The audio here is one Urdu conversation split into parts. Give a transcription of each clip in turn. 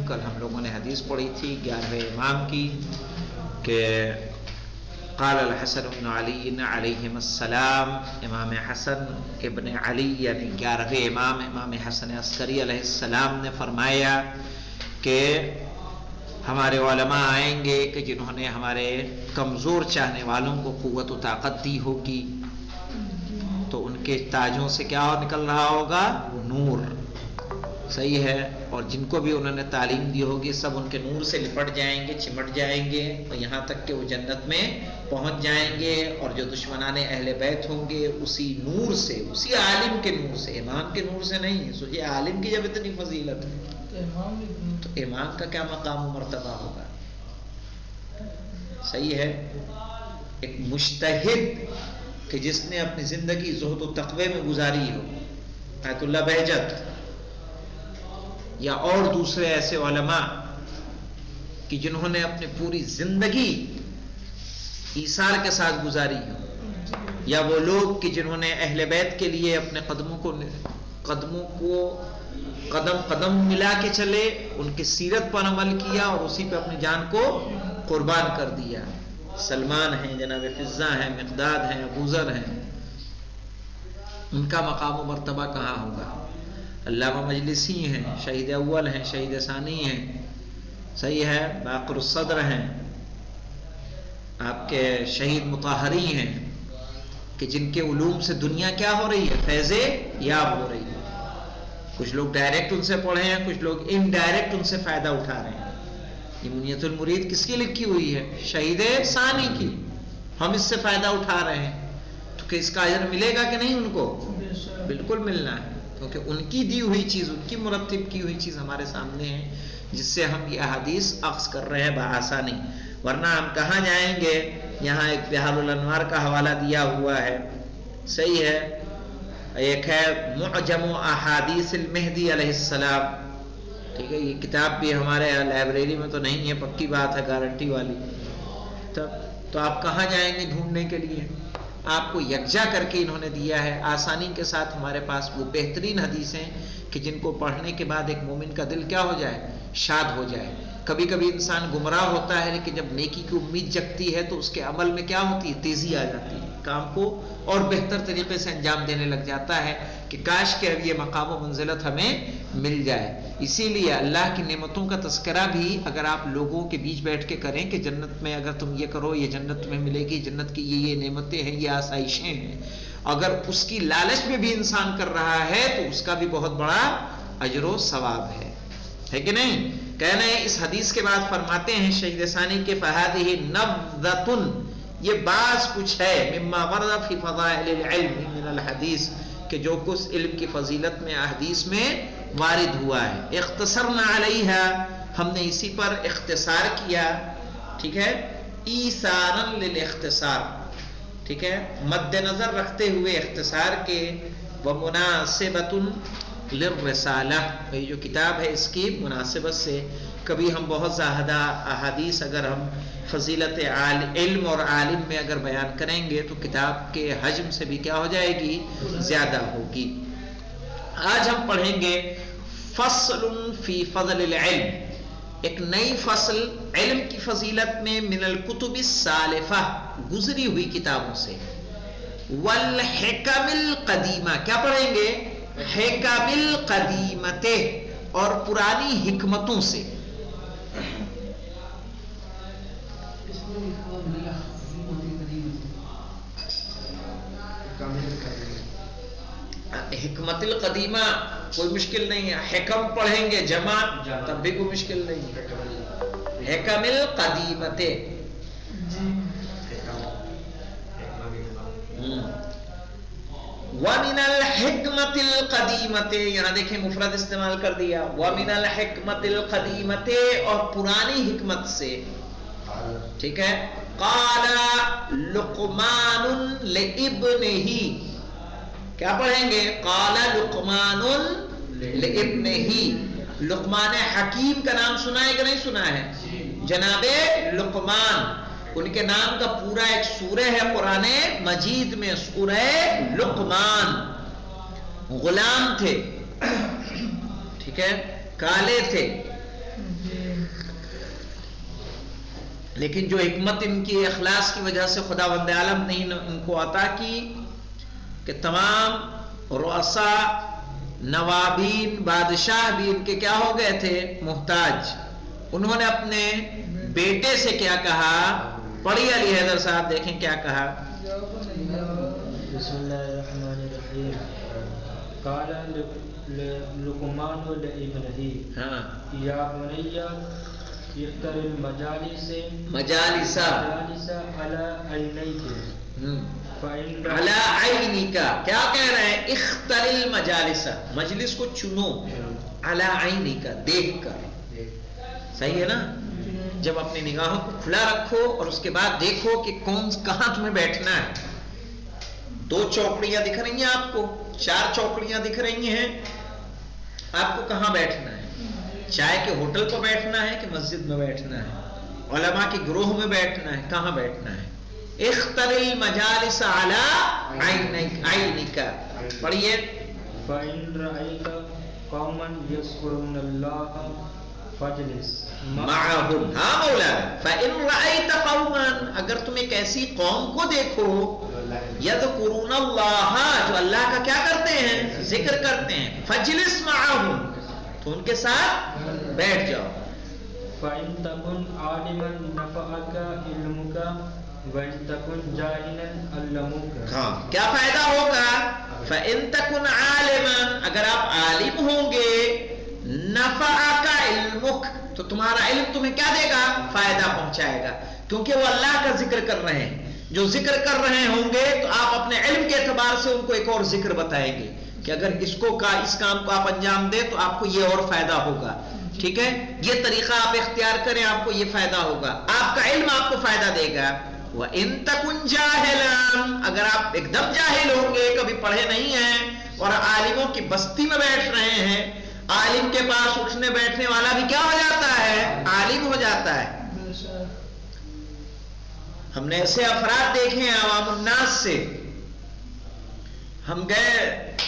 کل ہم لوگوں نے حدیث پڑھی تھی 11ویں امام کی کہ قال الحسن بن علی علیہم السلام، امام حسن ابن علی یعنی 11ویں امام امام حسن عسکری علیہ السلام نے فرمایا کہ ہمارے علماء آئیں گے کہ جنہوں نے ہمارے کمزور چاہنے والوں کو قوت و طاقت دی ہوگی، تو ان کے تاجوں سے کیا نکل رہا ہوگا؟ نور. صحیح ہے. اور جن کو بھی انہوں نے تعلیم دی ہوگی سب ان کے نور سے لپٹ جائیں گے، چمٹ جائیں گے، اور یہاں تک کہ وہ جنت میں پہنچ جائیں گے. اور جو دشمنان اہل بیت ہوں گے اسی نور سے، اسی عالم کے نور سے، امام کے نور سے نہیں. سوچے عالم کی جب اتنی فضیلت ہے تو امام کا کیا مقام و مرتبہ ہوگا؟ صحیح ہے. ایک مجتہد کہ جس نے اپنی زندگی زہد و تقوی میں گزاری ہو، آیت اللہ بہجت یا اور دوسرے ایسے علماء کہ جنہوں نے اپنی پوری زندگی ایثار کے ساتھ گزاری ہو، یا وہ لوگ کہ جنہوں نے اہل بیت کے لیے اپنے قدموں کو قدم قدم ملا کے چلے، ان کی سیرت پر عمل کیا اور اسی پہ اپنی جان کو قربان کر دیا. سلمان ہیں، جناب فضہ ہیں، مقداد ہیں، ابوذر ہیں. ان کا مقام و مرتبہ کہاں ہوگا؟ علامہ مجلسی ہیں، شہید اول ہیں، شہید ثانی ہیں. صحیح ہے. باقر الصدر ہیں، آپ کے شہید مطہری ہیں کہ جن کے علوم سے دنیا کیا ہو رہی ہے؟ فیض یاب ہو رہی ہے. کچھ لوگ ڈائریکٹ ان سے پڑھے ہیں، کچھ لوگ انڈائریکٹ ان سے فائدہ اٹھا رہے ہیں. یہ منیت المرید کس کی لکھی ہوئی ہے؟ شہید ثانی کی. ہم اس سے فائدہ اٹھا رہے ہیں تو کہ اس کا اجر ملے گا کہ نہیں؟ ان کو بالکل ملنا ہے، کیونکہ ان کی دی ہوئی چیز، ان کی مرتب کی ہوئی چیز ہمارے سامنے ہے، جس سے ہم یہ احادیث اخذ کر رہے ہیں بآسانی. ورنہ ہم کہاں جائیں گے؟ یہاں ایک بحار الانوار کا حوالہ دیا ہوا ہے. صحیح ہے. ایک ہے معجم احادیث المہدی علیہ السلام. ٹھیک ہے. یہ کتاب بھی ہمارے لائبریری میں تو نہیں ہے، پکی بات ہے، گارنٹی والی. تو آپ کہاں جائیں گے ڈھونڈنے کے لیے؟ آپ کو یکجا کر کے انہوں نے دیا ہے آسانی کے ساتھ. ہمارے پاس وہ بہترین حدیثیں کہ جن کو پڑھنے کے بعد ایک مومن کا دل کیا ہو جائے؟ شاد ہو جائے. کبھی کبھی انسان گمراہ ہوتا ہے، لیکن جب نیکی کی امید جگتی ہے تو اس کے عمل میں کیا ہوتی ہے؟ تیزی آ جاتی ہے، کام کو اور بہتر طریقے سے انجام دینے لگ جاتا ہے کہ کاش کہ اب یہ مقام و منزلت ہمیں مل جائے. اسی لیے اللہ کی نعمتوں کا تذکرہ بھی اگر آپ لوگوں کے بیچ بیٹھ کے کریں کہ جنت میں اگر تم یہ کرو یہ جنت تمہیں ملے گی، جنت کی یہ نعمتیں ہیں، یہ آسائشیں ہیں، اگر اس کی لالچ میں بھی انسان کر رہا ہے تو اس کا بھی بہت بڑا اجر و ثواب ہے کہ نہیں؟ کہنا ہے. اس حدیث کے بعد فرماتے ہیں شہید ثانی کے فہذہ نبذۃ، یہ بعض کچھ ہے مما ورد فی فضائل العلم من الحدیث، کہ جو کچھ علم کی فضیلت میں احادیث میں وارد ہوا ہے. اختصرنا علیہا، ہم نے اسی پر اختصار کیا. ٹھیک ہے. ایثارا للاختصار. ٹھیک ہے. مد نظر رکھتے ہوئے اختصار کے. ومناسبۃ للرسالہ، یہ جو کتاب ہے اس کی مناسبت سے. کبھی ہم بہت زیادہ احادیث اگر ہم فضیلت علم اور عالم میں اگر بیان کریں گے تو کتاب کے حجم سے بھی کیا ہو جائے گی؟ زیادہ ہوگی. آج ہم پڑھیں گے فصل فی فضل العلم، ایک نئی فصل علم کی فضیلت میں، من الکتب السالفہ، گزری ہوئی کتابوں سے، والحکم القدیمہ، کیا پڑھیں گے؟ حکم القدیمت، اور پرانی حکمتوں سے. حکمت القدیمہ کوئی مشکل نہیں ہے. حکم پڑھیں گے جمع تب بھی کوئی مشکل نہیں ہے. حکم القدیمت. وَمِنَ الْحِكْمَةِ الْقَدِيمَةِ، یہاں دیکھیں مفرد استعمال کر دیا. وَمِنَ الْحِكْمَةِ الْقَدِيمَةِ، اور پرانی حکمت سے. ٹھیک ہے. قَالَ لُقْمَانٌ لِابْنِهِ، کیا پڑھیں گے؟ قَالَ لُقْمَانٌ لِابْنِهِ. لقمان حکیم کا نام سنا ہے کہ نہیں سنا ہے؟ جناب لقمان، ان کے نام کا پورا ایک سورہ ہے قرآن مجید میں، سورہ لقمان. غلام تھے. ٹھیک ہے. کالے تھے. لیکن جو حکمت ان کی اخلاص کی وجہ سے خداوند عالم نے ان کو عطا کی کہ تمام رؤساء، نوابین، بادشاہ بھی ان کے کیا ہو گئے تھے؟ محتاج. انہوں نے اپنے بیٹے سے کیا کہا؟ پڑھی علی حیدر صاحب، دیکھیں کیا کہا. بسم اللہ الرحمن الرحیم. قال لقمان لابنہ یا بنی اختر المجالس علی عینیک علی عینیک. کیا کہہ رہے ہیں؟ اختر المجالس، مجلس کو چنو، علی عینیک، دیکھ کر. صحیح ہے نا؟ جب اپنی نگاہوں کو کھلا رکھو اور اس کے بعد دیکھو کہ کہاں تمہیں بیٹھنا ہے. 2 چوکڑیاں دکھ رہی ہیں آپ کو، 4 چوکڑیاں دکھ رہی ہیں، آپ کو کہاں بیٹھنا ہے؟ چائے کے ہوٹل کو بیٹھنا ہے کہ مسجد میں بیٹھنا ہے؟ علماء کی گروہ میں بیٹھنا ہے؟ کہاں بیٹھنا ہے؟ اختر المجالس علی عینک. پڑھیے. فَإِن رَأَيْتَ قَوْمًا يَذْكُرُونَ اللَّهَ فَاجْلِسْ معهم. ہاں مولانا. فَإِن رَأَيْتَ قَوْمًا، اگر تم ایک ایسی قوم کو دیکھو یذکرون اللہ، جو اللہ کا کیا کرتے ہیں؟ ذکر کرتے ہیں. فَاجْلِسْ مَعَهُمْ، تو ان کے ساتھ بیٹھ جاؤ. فَإِن تَكُنْ عَالِمًا نَفَعَكَ عِلْمُكَ وَإِن تَكُنْ جَاهِلًا عَلَّمُكَ. ہاں، کیا فائدہ ہوگا؟ فَإِن تَكُنْ عَالِمًا، اگر آپ عالم ہوں گے، نَفَعَكَ عِلْمُكَ، تو تمہارا علم تمہیں کیا دے گا؟ فائدہ پہنچائے گا. کیونکہ وہ اللہ کا ذکر کر رہے ہیں. جو ذکر کر رہے ہوں گے تو آپ اپنے علم کے اعتبار سے ان کو ایک اور ذکر بتائیں گے کہ اگر اس کام کو آپ انجام دیں تو آپ کو یہ اور فائدہ ہوگا. ٹھیک ہے، یہ طریقہ آپ اختیار کریں، آپ کو یہ فائدہ ہوگا. آپ کا علم آپ کو فائدہ دے گا. وَإِن تَكُنْ جَاهِلًا، اگر آپ ایک دم جاہل ہوں گے، کبھی پڑھے نہیں ہیں اور عالموں کی بستی میں بیٹھ رہے ہیں، عالم کے پاس اٹھنے بیٹھنے والا بھی کیا ہو جاتا ہے؟ عالم ہو جاتا ہے. ہم نے ایسے افراد دیکھے ہیں عوام الناس سے. ہم گئے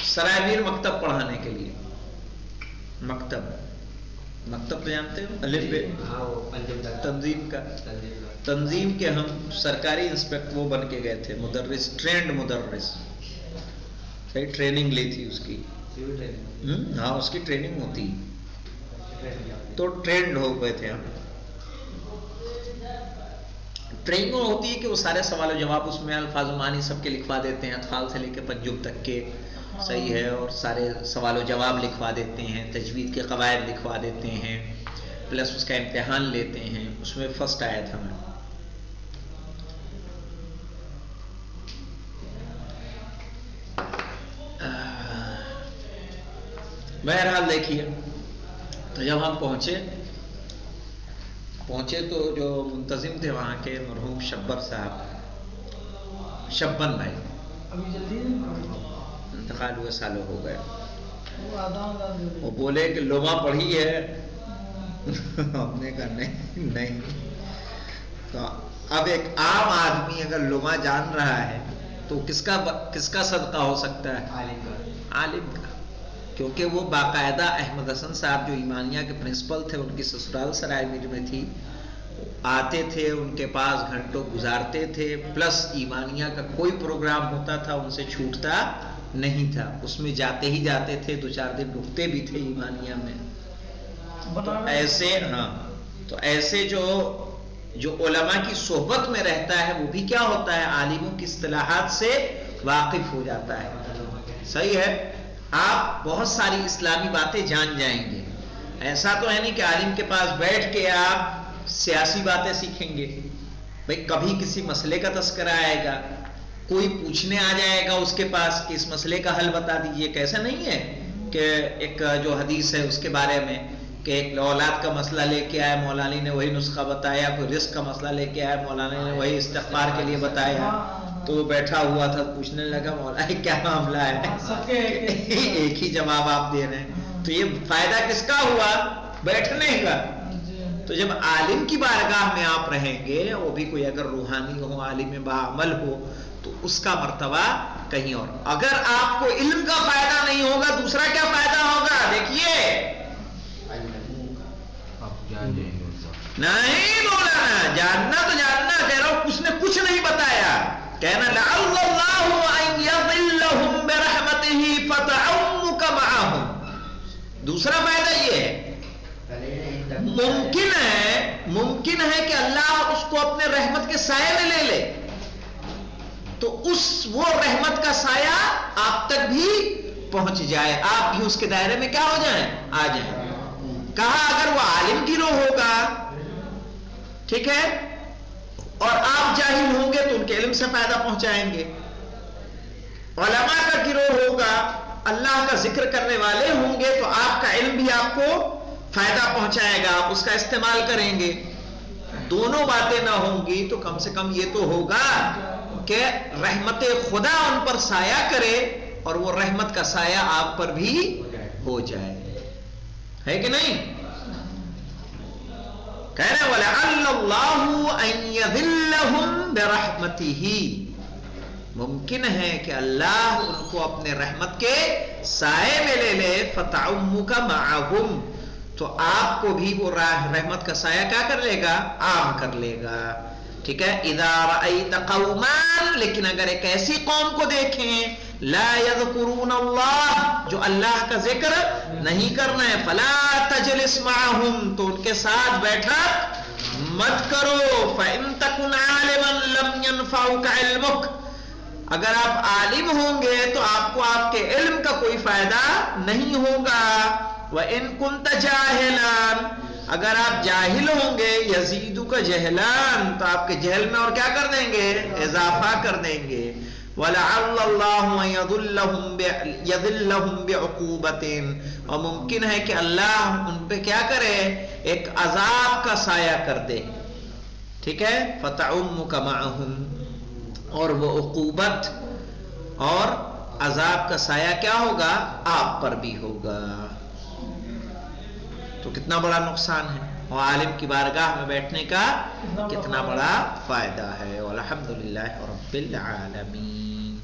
سرائے میر مکتب پڑھانے کے لیے. مکتب تو جانتے ہو، الف بے تنظیم کا، تنظیم کے ہم سرکاری انسپیکٹر وہ بن کے گئے تھے، مدرس، ٹرینڈ مدرس. صحیح ٹریننگ لی تھی اس کی. ہاں، اس کی ٹریننگ ہوتی تو ٹرینڈ ہو گئے تھے ہم. ٹریننگ ہوتی ہے کہ وہ سارے سوال و جواب اس میں الفاظ و معنی سب کے لکھوا دیتے ہیں، اطفال سے لے کے پنجم تک کے. صحیح ہے، اور سارے سوال و جواب لکھوا دیتے ہیں، تجوید کے قواعد لکھوا دیتے ہیں، پلس اس کا امتحان لیتے ہیں. اس میں فرسٹ آیا تھا میں. بہرحال دیکھیے، تو جب ہم پہنچے تو جو منتظم تھے وہاں کے مرحوم شبر صاحب، شبن بھائی، انتقال ہوئے سالوں ہو گئے. وہ بولے کہ لوما پڑھی ہے. ہم نے کہا نہیں. تو اب ایک عام آدمی اگر لوما جان رہا ہے تو کس کا صدقہ ہو سکتا ہے؟ عالم کا. کیونکہ وہ باقاعدہ احمد حسن صاحب جو ایمانیہ کے پرنسپل تھے، ان کی سسرال سرائے میر میں تھی، آتے تھے ان کے پاس، گھنٹوں گزارتے تھے. پلس ایمانیہ کا کوئی پروگرام ہوتا تھا ان سے چھوٹتا نہیں تھا. اس میں جاتے ہی جاتے تھے، 2-4 دن رکتے بھی تھے ایمانیہ میں. تو ایسے جو علماء کی صحبت میں رہتا ہے وہ بھی کیا ہوتا ہے؟ عالموں کی اصطلاحات سے واقف ہو جاتا ہے. صحیح ہے، آپ بہت ساری اسلامی باتیں جان جائیں گے. ایسا تو ہے نہیں کہ عالم کے پاس بیٹھ کے آپ سیاسی باتیں سیکھیں گے. بھئی کبھی کسی مسئلے کا تذکرہ آئے گا، کوئی پوچھنے آ جائے گا اس کے پاس کہ اس مسئلے کا حل بتا دیجئے. کیسا نہیں ہے کہ ایک جو حدیث ہے اس کے بارے میں کہ ایک اولاد کا مسئلہ لے کے آیا، مولانا نے وہی نسخہ بتایا. کوئی رزق کا مسئلہ لے کے آیا، مولانا نے وہی استغفار کے لیے بتایا. تو وہ بیٹھا ہوا تھا، پوچھنے لگا مولانا کیا معاملہ ہے؟ ایک ہی جواب آپ دے رہے ہیں. تو یہ فائدہ کس کا ہوا؟ بیٹھنے کا. تو جب عالم کی بارگاہ میں آپ رہیں گے، وہ بھی کوئی اگر روحانی ہو، عالم باعمل ہو، تو اس کا مرتبہ کہیں اور. اگر آپ کو علم کا فائدہ نہیں ہوگا، دوسرا کیا فائدہ ہوگا؟ دیکھیے نہیں مولانا، جاننا تو جاننا، کہہ رہا ہوں اس نے کچھ نہیں بتایا. کہنا لعل اللہ ان یضلہم برحمتہ فتعمک معہم. دوسرا فائدہ یہ ہے ممکن ہے کہ اللہ اس کو اپنے رحمت کے سائے میں لے لے، تو وہ رحمت کا سایہ آپ تک بھی پہنچ جائے، آپ بھی اس کے دائرے میں کیا ہو جائیں، آ جائیں. کہا اگر وہ عالم گروہ ہوگا، ٹھیک ہے، اور آپ جاہل ہوں گے تو ان کے علم سے فائدہ پہنچائیں گے. علماء کا گروہ ہوگا، اللہ کا ذکر کرنے والے ہوں گے، تو آپ کا علم بھی آپ کو فائدہ پہنچائے گا، آپ اس کا استعمال کریں گے. دونوں باتیں نہ ہوں گی تو کم سے کم یہ تو ہوگا کہ رحمت خدا ان پر سایہ کرے اور وہ رحمت کا سایہ آپ پر بھی ہو جائے، ہے کہ نہیں؟ کہہ رہے وَلَعَلَّ اللَّهُ أَن يَذِلَّهُمْ بِرَحْمَتِهِ، ممکن ہے کہ اللہ ان کو اپنے رحمت کے سائے میں لے لے. فَتَعُمُّكَ مَعَهُمْ، تو آپ کو بھی وہ رحمت کا سایہ کیا کر لے گا، عام کر لے گا. ٹھیک ہے. اذا رأیت قوما، لیکن اگر ایک ایسی قوم کو دیکھیں لا یذکرون اللہ، جو اللہ کا ذکر نہیں کرنا ہے، فلا تجلس معہم، تو ان کے ساتھ بیٹھا مت کرو. فإن تکن عالما لم ينفعک علمک، اگر آپ عالم ہوں گے تو آپ کو آپ کے علم کا کوئی فائدہ نہیں ہوگا. وَإِن كُنْتَ جَاهِلًا، اگر آپ جاہل ہوں گے، يَزِيدُكَ جَهْلًا، تو آپ کے جہل میں اور کیا کر دیں گے، اضافہ کر دیں گے. وَلَعَلَّ اللَّهُ أَن يَذِلَّهُمْ بِعُقُوبَةٍ، اور ممکن ہے کہ اللہ ان پہ کیا کرے، ایک عذاب کا سایہ کر دے. ٹھیک ہے. فَتَعُمُّكَ مَعَهُمْ، اور وہ عقوبت اور عذاب کا سایہ کیا ہوگا، آپ پر بھی ہوگا. تو کتنا بڑا نقصان ہے، اور عالم کی بارگاہ میں بیٹھنے کا کتنا بڑا فائدہ ہے. والحمدللہ رب العالمین.